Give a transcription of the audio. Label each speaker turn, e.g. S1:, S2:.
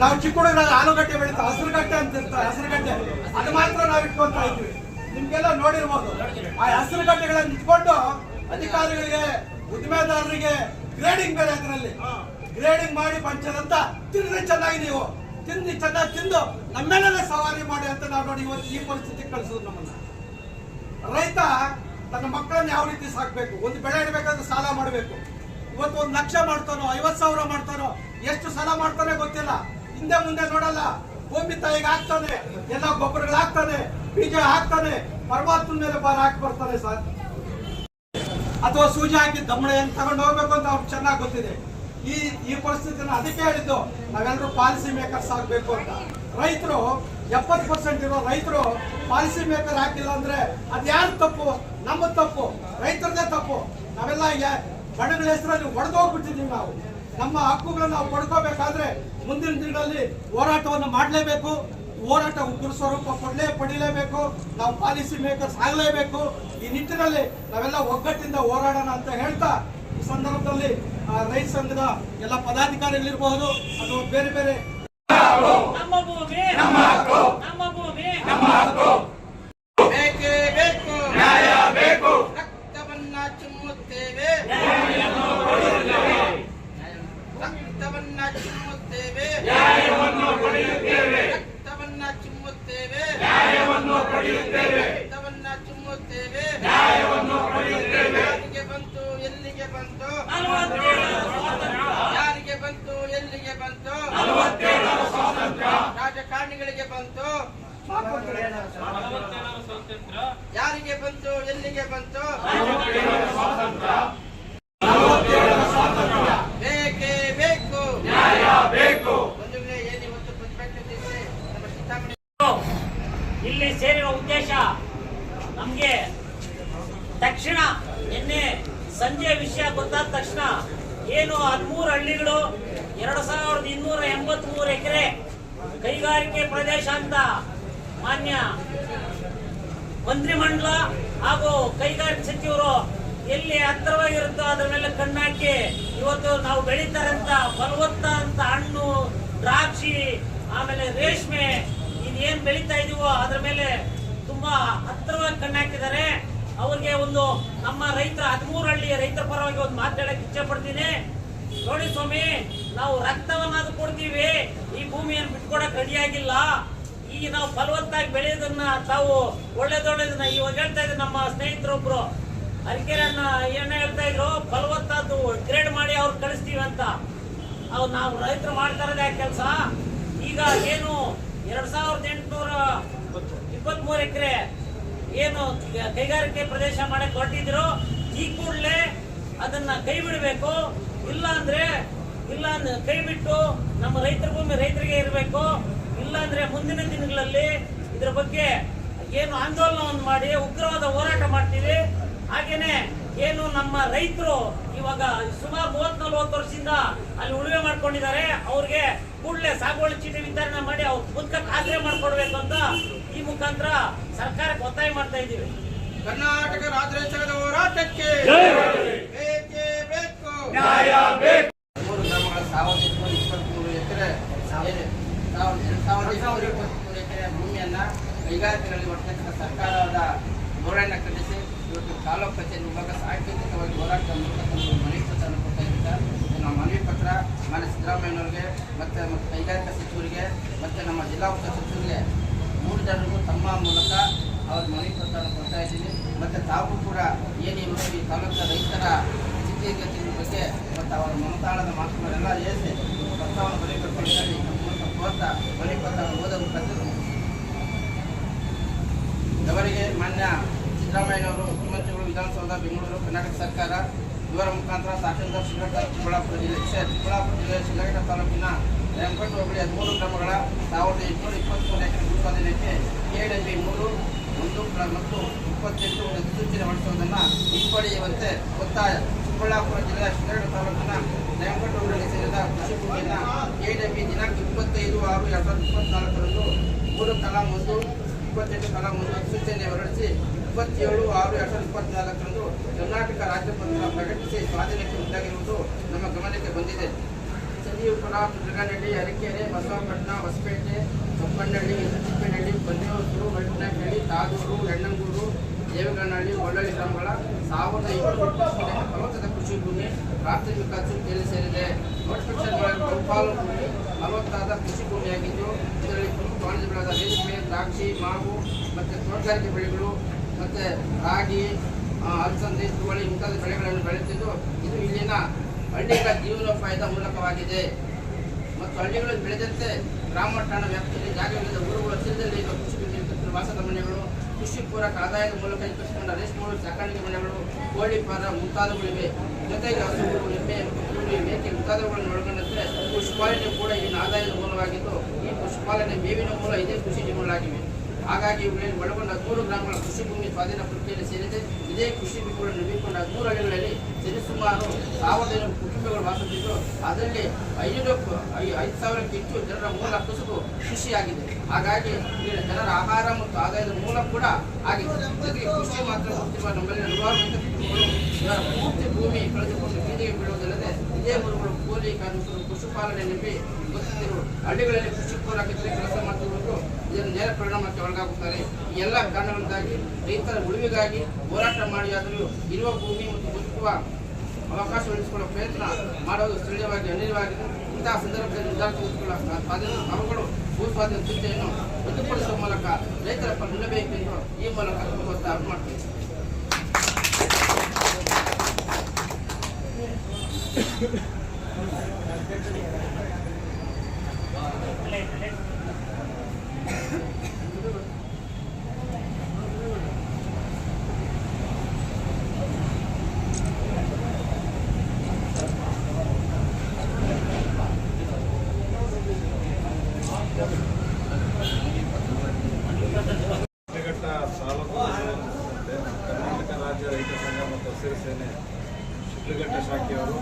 S1: ನಾವು ಚಿಕ್ಕ ಹುಡುಗರಾಗ ಆಲೂಗಡ್ಡೆ ಬೆಳೀತಾ ಹಸಿರುಗಡ್ಡೆ ಅಂತ ಇರ್ತಾರೆ, ಹಸಿರುಗಡ್ಡೆ ಅದು ಮಾತ್ರ ನಾವು ಇಟ್ಕೊಂತ ಇದ್ವಿ. ನಿಮ್ಗೆಲ್ಲ ನೋಡಿರ್ಬೋದು. ಆ ಹಸಿರುಗಡ್ಡೆಗಳನ್ನು ಇಟ್ಕೊಂಡು ಅಧಿಕಾರಿಗಳಿಗೆ ಉದ್ದಿಮೆದಾರರಿಗೆ ಗ್ರೇಡಿಂಗ್ ಬೇರೆ, ಅದರಲ್ಲಿ ಗ್ರೇಡಿಂಗ್ ಮಾಡಿ ಪಂಚದಂತ ತಿಂದ್ರೆ ಚೆನ್ನಾಗಿ ನೀವು ಚೆನ್ನಾಗಿ ತಿಂದು ನಮ್ಮೆಲ್ಲೇ ಸವಾರಿ ಮಾಡಿ ಅಂತ ನಾವು ನೋಡಿ ಇವತ್ತು ಈ ಪರಿಸ್ಥಿತಿ ಕಳಿಸೋದು ನಮ್ಮನ್ನ. ರೈತ ತನ್ನ ಮಕ್ಕಳನ್ನ ಯಾವ ರೀತಿ ಸಾಕ್ಬೇಕು, ಒಂದು ಬೆಳೆ ಇಡಬೇಕಾದ್ರೆ ಸಾಲ ಮಾಡಬೇಕು. ಇವತ್ತು 1 ಲಕ್ಷ ಮಾಡ್ತಾನೋ 50,000 ಮಾಡ್ತಾನೋ, ಎಷ್ಟು ಸಾಲ ಮಾಡ್ತಾನೆ ಗೊತ್ತಿಲ್ಲ. ಹಿಂದೆ ಮುಂದೆ ನೋಡಲ್ಲ. ಭೂಮಿ ತಾಯಿಗೆ ಹಾಕ್ತಾನೆ, ಎಲ್ಲ ಗೊಬ್ಬರಗಳು ಹಾಕ್ತಾನೆ, ಬೀಜ ಹಾಕ್ತಾನೆ, ಪರಮಾತ್ಮನ ಮೇಲೆ ಭಾರ ಹಾಕಿ ಬರ್ತಾನೆ ಸರ್. ಅಥವಾ ಸೂಜಿ ಹಾಕಿ ದಮ್ಮಳೆ ಹೆಂಗ್ ತಗೊಂಡು ಹೋಗ್ಬೇಕು ಅಂತ ಅವ್ರಿಗೆ ಚೆನ್ನಾಗಿ ಗೊತ್ತಿದೆ. ಈ ಪರಿಸ್ಥಿತಿನ ಅದಕ್ಕೆ ಹೇಳಿದ್ದು ನಾವೆಲ್ಲರೂ ಪಾಲಿಸಿ ಮೇಕರ್ಸ್ ಆಗ್ಬೇಕು ಅಂತ. ರೈತರು 70% ಇರೋ ರೈತರು ಪಾಲಿಸಿ ಮೇಕರ್ ಹಾಕಿಲ್ಲ ಅಂದ್ರೆ ಅದು ಯಾರು ತಪ್ಪು? ನಮ್ಮ ತಪ್ಪು, ರೈತರದೇ ತಪ್ಪು. ನಾವೆಲ್ಲ ಬಡಗಳ ಹೆಸರಲ್ಲಿ ಒಡೆದೋಗ್ಬಿಟ್ಟಿದ್ದೀವಿ. ನಾವು ನಮ್ಮ ಹಕ್ಕುಗಳನ್ನು ನಾವು ಪಡ್ಕೋಬೇಕಾದ್ರೆ ಮುಂದಿನ ದಿನಗಳಲ್ಲಿ ಹೋರಾಟವನ್ನು ಮಾಡಲೇಬೇಕು. ಹೋರಾಟ ಉಗ್ರ ಸ್ವರೂಪ ಪಡಿಲೇಬೇಕು. ನಾವು ಪಾಲಿಸಿ ಮೇಕರ್ಸ್ ಆಗಲೇಬೇಕು. ಈ ನಿಟ್ಟಿನಲ್ಲಿ ನಾವೆಲ್ಲ ಒಗ್ಗಟ್ಟಿಂದ ಹೋರಾಡೋಣ ಅಂತ ಹೇಳ್ತಾ, ಈ ಸಂದರ್ಭದಲ್ಲಿ ರೈತ ಸಂಘದ ಎಲ್ಲ ಪದಾಧಿಕಾರಿಗಳಿರಬಹುದು ಅಥವಾ ಬೇರೆ ಬೇರೆ
S2: ನಮ್ಮ ಭೂಮಿ ನಮ್ಮ ಹಕ್ಕು, ನಮ್ಮ ಭೂಮಿ ನಮ್ಮ ಹಕ್ಕು,
S3: ಬೇಕೇ ಬೇಕು,
S1: ನ್ಯಾಯ ಬೇಕು,
S3: ರಕ್ತವನ್ನ ಚಿಮ್ಮುತ್ತೇವೆ, ರಕ್ತವನ್ನ ಚಿಮ್ಮುತ್ತೇವೆ,
S1: ನ್ಯಾಯವನ್ನು ಪಡೆಯುತ್ತೇವೆ,
S3: ರಕ್ತವನ್ನ ಚಿಮ್ಮುತ್ತೇವೆ,
S1: ನ್ಯಾಯವನ್ನು ಪಡೆಯುತ್ತೇವೆ,
S3: ರಕ್ತವನ್ನ ಚಿಮ್ಮುತ್ತೇವೆ,
S1: ನ್ಯಾಯವನ್ನು ಪಡೆಯುತ್ತೇವೆ.
S3: ಯಾರಿಗೆ ಬಂತು ಎಲ್ಲಿಗೆ ಬಂತು,
S2: 47ರ ಸ್ವಾತಂತ್ರ್ಯ,
S3: ಯಾರಿಗೆ ಬಂತು ಎಲ್ಲಿಗೆ ಬಂತು,
S1: 47ರ ಸ್ವಾತಂತ್ರ್ಯ,
S3: ರಾಜಕಾರಣಿಗಳಿಗೆ ಬಂತು,
S2: 47ರ ಸ್ವಾತಂತ್ರ್ಯ,
S3: ಯಾರಿಗೆ ಬಂತು ಎಲ್ಲಿಗೆ ಬಂತು,
S1: 47ರ ಸ್ವಾತಂತ್ರ್ಯ, 47ರ ಸ್ವಾತಂತ್ರ್ಯ,
S3: ಬೇಕೇ ಬೇಕು,
S1: ನ್ಯಾಯ ಬೇಕು.
S3: ಒಂದು ವೇಳೆ ಏನಿವತ್ತು ಪ್ರತಿಭಟನೆ ನಮ್ಮ ಸಿದ್ದಾಮಣಿ
S2: ಇಲ್ಲಿ ಸೇರಿರೋ ಉದ್ದೇಶ ನಮ್ಗೆ ತಕ್ಷಣ ನಿನ್ನೆ ಸಂಜೆ ವಿಷಯ ಗೊತ್ತಾದ ತಕ್ಷಣ ಏನು 13 ಹಳ್ಳಿಗಳು 2283 ಎಕರೆ ಕೈಗಾರಿಕೆ ಪ್ರದೇಶ ಅಂತ ಮಾನ್ಯ ಮಂತ್ರಿಮಂಡಲ ಹಾಗೂ ಕೈಗಾರಿಕೆ ಸಚಿವರು ಎಲ್ಲಿ ಹತ್ತಿರವಾಗಿರುತ್ತೋ ಅದರ ಮೇಲೆ ಕಣ್ಣಾಕಿ ಇವತ್ತು ನಾವು ಬೆಳೀತಾರಂತ ಫಲವತ್ತಾದಂತ ಹಣ್ಣು, ದ್ರಾಕ್ಷಿ, ಆಮೇಲೆ ರೇಷ್ಮೆ ಇದೇನ್ ಬೆಳೀತಾ ಇದೀವೋ ಅದ್ರ ಮೇಲೆ ತುಂಬಾ ಹತ್ತಿರವಾಗಿ ಕಣ್ಣಾಕಿದ್ದಾರೆ. ಅವ್ರಿಗೆ ಒಂದು ನಮ್ಮ ರೈತರ 13 ಹಳ್ಳಿಯ ರೈತರ ಪರವಾಗಿ ಒಂದು ಮಾತಾಡಕ್ಕೆ ಇಚ್ಛೆ ಪಡ್ತೀನಿ. ನೋಡಿ ಸ್ವಾಮಿ, ನಾವು ರಕ್ತವನ್ನಾದ್ರೂ ಕೊಡ್ತೀವಿ, ಈ ಭೂಮಿಯನ್ನು ಬಿಟ್ಕೊಡಕ್ ರೆಡಿಯಾಗಿಲ್ಲ. ಈಗ ನಾವು ಫಲವತ್ತಾಗಿ ಬೆಳೆಯೋದನ್ನ ತಾವು ಒಳ್ಳೇದೊಳ್ಳೇದನ್ನ ಇವಾಗ ಹೇಳ್ತಾ ಇದ್ರು ನಮ್ಮ ಸ್ನೇಹಿತರೊಬ್ರು ಅರಿಕೆರನ್ನ ಏನ ಹೇಳ್ತಾ ಇದ್ರು, ಫಲವತ್ತಾದ್ದು ಗ್ರೇಡ್ ಮಾಡಿ ಅವ್ರು ಕಳಿಸ್ತೀವಿ ಅಂತ. ಅವ್ ನಾವು ರೈತರು ಮಾಡ್ತಾ ಇರೋದೇ ಕೆಲಸ. ಈಗ ಏನು 2823 ಎಕರೆ ಏನು ಕೈಗಾರಿಕೆ ಪ್ರದೇಶ ಮಾಡಕ್ ಹೊರಟಿದ್ರು, ಈ ಕೂಡಲೇ ಅದನ್ನ ಕೈ ಬಿಡಬೇಕು. ಇಲ್ಲ ಅಂದ್ರೆ ಕೈ ಬಿಟ್ಟು ನಮ್ಮ ರೈತರ ಭೂಮಿ ರೈತರಿಗೆ ಇರಬೇಕು. ಇಲ್ಲ ಅಂದ್ರೆ ಮುಂದಿನ ದಿನಗಳಲ್ಲಿ ಇದ್ರ ಬಗ್ಗೆ ಏನು ಆಂದೋಲನವನ್ನು ಮಾಡಿ ಉಗ್ರವಾದ ಹೋರಾಟ ಮಾಡ್ತೀವಿ. ಹಾಗೇನೆ ಏನು ನಮ್ಮ ರೈತರು ಇವಾಗ ಸುಮಾರು 30-40 ವರ್ಷದಿಂದ ಅಲ್ಲಿ ಉಳುಮೆ ಮಾಡ್ಕೊಂಡಿದ್ದಾರೆ, ಅವ್ರಿಗೆ ಕೂಡಲೇ ಸಾಗುವಳಿ ಚೀಟಿ ವಿತರಣೆ ಮಾಡಿ ಅವ್ರ ಬದುಕಕ್ಕೆ ಆಶ್ರಯ ಮಾಡ್ಕೊಡ್ಬೇಕು ಅಂತ ಈ ಮುಖಾಂತರ ಸರ್ಕಾರಕ್ಕೆ ಒತ್ತಾಯ ಮಾಡ್ತಾ ಇದ್ದೀವಿ.
S3: ಕರ್ನಾಟಕ ರಾಜ್ಯೋತ್ಸವದ ಹೋರಾಟಕ್ಕೆ ಬೇಕೇ ಬೇಕು,
S1: ನ್ಯಾಯ ಬೇಕು.
S3: 3 ಗ್ರಾಮಗಳ 1223 ಎಕರೆ 1223 ಎಕರೆ ಭೂಮಿಯನ್ನ ಕೈಗಾರಿಕೆಗಳಲ್ಲಿ ಬರ್ತಕ್ಕಂಥ ಸರ್ಕಾರದ ಧೋರಣೆ ಖಂಡಿಸಿ ಇವತ್ತು ತಾಲೂಕು ಕಚೇರಿ ವಿಭಾಗ ಸಾಂಕೇತಿಕವಾಗಿ ಹೋರಾಟ ಮೂಲಕ ಮನವಿ ಪತ್ರವನ್ನು ಕೊಡ್ತಾ ಇದ್ದಾರೆ. ನಮ್ಮ ಮನವಿ ಪತ್ರ ಮಾನ್ಯ ಸಿದ್ದರಾಮಯ್ಯನವರಿಗೆ ಮತ್ತು ಕೈಗಾರಿಕಾ ಸಚಿವರಿಗೆ ಮತ್ತು ನಮ್ಮ ಜಿಲ್ಲಾ ಉಸ್ತುವಾರಿ ಸಚಿವರಿಗೆ 3 ಜನರಿಗೂ ತಮ್ಮ ಮೂಲಕ ಅವ್ರ ಮನವಿ ಪತ್ರವನ್ನು ಕೊಡ್ತಾ ಇದ್ದೀನಿ. ಮತ್ತು ತಾವು ಕೂಡ ಏನಿವರು ಈ ತಾಲೂಕಿನ ರೈತರ ಸ್ಥಿತಿಗತಿಗಳ ಬಗ್ಗೆ ಮತ್ತು ಅವರ ಮಮತಾಳದ ಮಾತುಗಳೆಲ್ಲ ಏರಿಸಿ ಪತ್ರವನ್ನು ಬರೀಬೇಕು ಅಂತ ಹೇಳಿ ನಮ್ಮ ಮೂಲಕ ಕೋರ್ತಾ ಮನವಿ ಪತ್ರವನ್ನು ಓದೋ ಮುಖಾಂತರ ಅವರಿಗೆ ಮಾನ್ಯ ಸಿದ್ದರಾಮಯ್ಯನವರು ಮುಖ್ಯಮಂತ್ರಿಗಳು ವಿಧಾನಸೌಧ ಬೆಂಗಳೂರು ಕರ್ನಾಟಕ ಸರ್ಕಾರ ಇವರ ಮುಖಾಂತರ ತಹಶೀಲ್ದಾರ್ ಶಿವಘಟ್ಟ ಚಿಕ್ಕಬಳ್ಳಾಪುರ ಜಿಲ್ಲೆ ಶಿವಘಟ್ಟ ತಾಲೂಕಿನ ರಂಗಪಟ್ಟು ಹೋಬಳಿ 13 ಗ್ರಾಮಗಳ 1823 ಎಕರೆ ಭೂಸ್ವಾಧೀನಕ್ಕೆ KWB 3 ಮತ್ತು 28 ಅಧಿಸೂಚನೆ ಹೊರಡಿಸುವುದನ್ನು ಹಿಂಪಡೆಯುವಂತೆ ಒತ್ತಾಯ. ಚಿಕ್ಕಬಳ್ಳಾಪುರ ಜಿಲ್ಲೆಯ ಶಿವಘಟ್ಟ ತಾಲೂಕಿನ ರಂಗಪಟ್ಟು ಹೋಬಳಿಗೆ ಸೇರಿದ ಕೃಷಿ ಭೂಮಿಯನ್ನು KWB ದಿನಾಂಕ 25/6/2024 3 ಕಲಂ 1 28 ಕಲಂ 1 ಅಧಿಸೂಚನೆ ಹೊರಡಿಸಿ 27/6/2024 ಕರ್ನಾಟಕ ರಾಜ್ಯಪತ್ರ ಪ್ರಕಟಿಸಿ ಸ್ವಾಧೀನಕ್ಕೆ ಮುಂದಾಗಿರುವುದು ನಮ್ಮ ಗಮನಕ್ಕೆ ಬಂದಿದೆ. ವಿಜಯಪುರ, ತುರ್ಗನಹಳ್ಳಿ, ಅರಕೆರೆ, ಬಸವಪಟ್ಟಣ, ಹೊಸಪೇಟೆ, ಚೊಪ್ಪನಹಳ್ಳಿ, ಚಿಕ್ಕನಹಳ್ಳಿ, ಬನ್ನಿಯೂರು, ಮಲ್ಪನಹಳ್ಳಿ, ತಾದೂರು, ಹೆಣ್ಣಂಗೂರು, ದೇವಗನಹಳ್ಳಿ, ಒಳ್ಳಳ್ಳಿ ಗ್ರಾಮಗಳ 1500 ಫಲವತ್ತಾದ ಕೃಷಿ ಭೂಮಿ ಪ್ರಾಥಮಿಕ ಚುಕ್ಕೆಯಲ್ಲಿ ಸೇರಿದೆ. ನೋಟಿಫಿಕೇಶನ್ ಬಹುಪಾಲು ಭೂಮಿ ಫಲವತ್ತಾದ ಕೃಷಿ ಭೂಮಿಯಾಗಿದ್ದು ಇದರಲ್ಲಿ ಪ್ರಮುಖ ವಾಣಿಜ್ಯ ಬೆಳೆದ ರೇಷ್ಮೆ, ದ್ರಾಕ್ಷಿ, ಮಾವು ಮತ್ತು ತೋಟಗಾರಿಕೆ ಬೆಳೆಗಳು ಮತ್ತು ರಾಗಿ, ಅಲಸಂದೆ, ತುವಳಿ ಮುಂತಾದ ಬೆಳೆಗಳನ್ನು ಬೆಳೆಯುತ್ತಿದ್ದು ಇದು ಇಲ್ಲಿನ ಹಳ್ಳಿಗಳ ಜೀವನೋಪಾಯದ ಮೂಲಕವಾಗಿದೆ. ಮತ್ತು ಹಳ್ಳಿಗಳಲ್ಲಿ ಬೆಳೆದಂತೆ ಗ್ರಾಮ ಠಾಣ ವ್ಯಾಪ್ತಿಯಲ್ಲಿ ಜಾಗವಿಲ್ಲದ ಊರುಗಳ ಹತ್ತಿರದಲ್ಲಿ ಇರುವ ಕೃಷಿ ಭೂಮಿ ವಾಸದ ಮನೆಗಳು, ಕೃಷಿ ಪೂರಕ ಆದಾಯದ ಮೂಲಕ ವಿಕಸಿಸಿಕೊಂಡ ರೇಷ್ಮೆ ಸಾಕಾಣಿಕೆ ಮನೆಗಳು, ಕೋಳಿ ಫಾರ ಮುಂತಾದವುಗಳಿವೆ. ಜೊತೆಗೆ ಹಸುಗಳು, ಎಮ್ಮೆ, ಕುರಿ, ಮೇಕೆ ಮುಂತಾದವುಗಳನ್ನು ಒಳಗೊಂಡಂತೆ ಪಶುಪಾಲನೆ ಕೂಡ ಇಲ್ಲಿನ ಆದಾಯದ ಮೂಲವಾಗಿದ್ದು ಈ ಪಶುಪಾಲನೆ ಮೇವಿನ ಮೂಲ ಇದೇ ಕೃಷಿ ಜೀವನಗಳಾಗಿವೆ. ಹಾಗಾಗಿ ಇವುಗಳಲ್ಲಿ ಒಳಗೊಂಡ 13 ಗ್ರಾಮಗಳ ಕೃಷಿ ಭೂಮಿ ಸ್ವಾಧೀನ ಪ್ರಕ್ರಿಯೆಯಲ್ಲಿ ಸೇರಿದೆ. ಇದೇ ಕೃಷಿ ಭೂಮಿಗಳನ್ನು ನಿರ್ಮಿಸಿಕೊಂಡ 13 ಹಳ್ಳಿಗಳಲ್ಲಿ ಸರಿಸುಮಾರು 1500 ಕುಟುಂಬಗಳು ವಾಸಿಸಿದ್ದು ಅದರಲ್ಲಿ 5,000ಕ್ಕೂ ಹೆಚ್ಚು ಜನರ ಮೂಲ ಕಸುಬು ಕೃಷಿಯಾಗಿದೆ. ಹಾಗಾಗಿ ಇಲ್ಲಿನ ಜನರ ಆಹಾರ ಮತ್ತು ಆದಾಯದ ಮೂಲ ಕೂಡ ಆಗಿದೆ. ಜೊತೆಗೆ ಕೃಷಿ ಮಾತ್ರ ಗೊತ್ತಿರುವ ನಮ್ಮಲ್ಲಿ ಹಲವಾರು ರೈತ ಕುಟುಂಬಗಳು ಇವರ ಪೂರ್ತಿ ಭೂಮಿ ಕಳೆದುಕೊಂಡು ಬೀದಿಗೆ ಬೀಳುವುದಲ್ಲದೆ ಇದೇ ಊರುಗಳು ಕೂಲಿ ಕಾರ್ಮಿಕರು ಪಶುಪಾಲನೆ ನಂಬಿ ಬದುಕುತ್ತಿರುವ ಹಳ್ಳಿಗಳಲ್ಲಿ ಕೃಷಿ ಪೂರಕತೆ ಕೆಲಸ ಮಾಡುತ್ತಿರುವುದು ಇದರ ನೇರ ಪರಿಣಾಮಕ್ಕೆ ಒಳಗಾಗುತ್ತಾರೆ. ಈ ಎಲ್ಲ ಕಾರಣಗಳಿಂದಾಗಿ ರೈತರ ಉಳಿವಿಗಾಗಿ ಹೋರಾಟ ಮಾಡಿಯಾದರೂ ಇರುವ ಭೂಮಿ ಮತ್ತು ಬದುಕುವ ಅವಕಾಶ ಉಳಿಸಿಕೊಳ್ಳುವ ಪ್ರಯತ್ನ ಮಾಡುವುದು ಸ್ಥಳೀಯವಾಗಿ ಅನಿವಾರ್ಯವಾಗಿದೆ. ಇಂತಹ ಸಂದರ್ಭದಲ್ಲಿ ನಿರ್ಧಾರ ತೆಗೆದುಕೊಳ್ಳುವ ಅವುಗಳು ಭೂ ಸ್ವಾಧೀನ ಚಿಂತೆಯನ್ನು ರದ್ದುಪಡಿಸುವ ಮೂಲಕ ರೈತರ ಪರ ನಿಲ್ಲಬೇಕೆಂದು ಈ ಮೂಲಕ ಒತ್ತಾಯ ಮಾಡ್ತೇವೆ.
S4: ಕರ್ನಾಟಕ ರಾಜ್ಯ ರೈತ ಸಂಘ ಮತ್ತು ಹಸಿರು ಸೇನೆ ಶಿಡ್ಲಘಟ್ಟ ಶಾಖೆಯವರು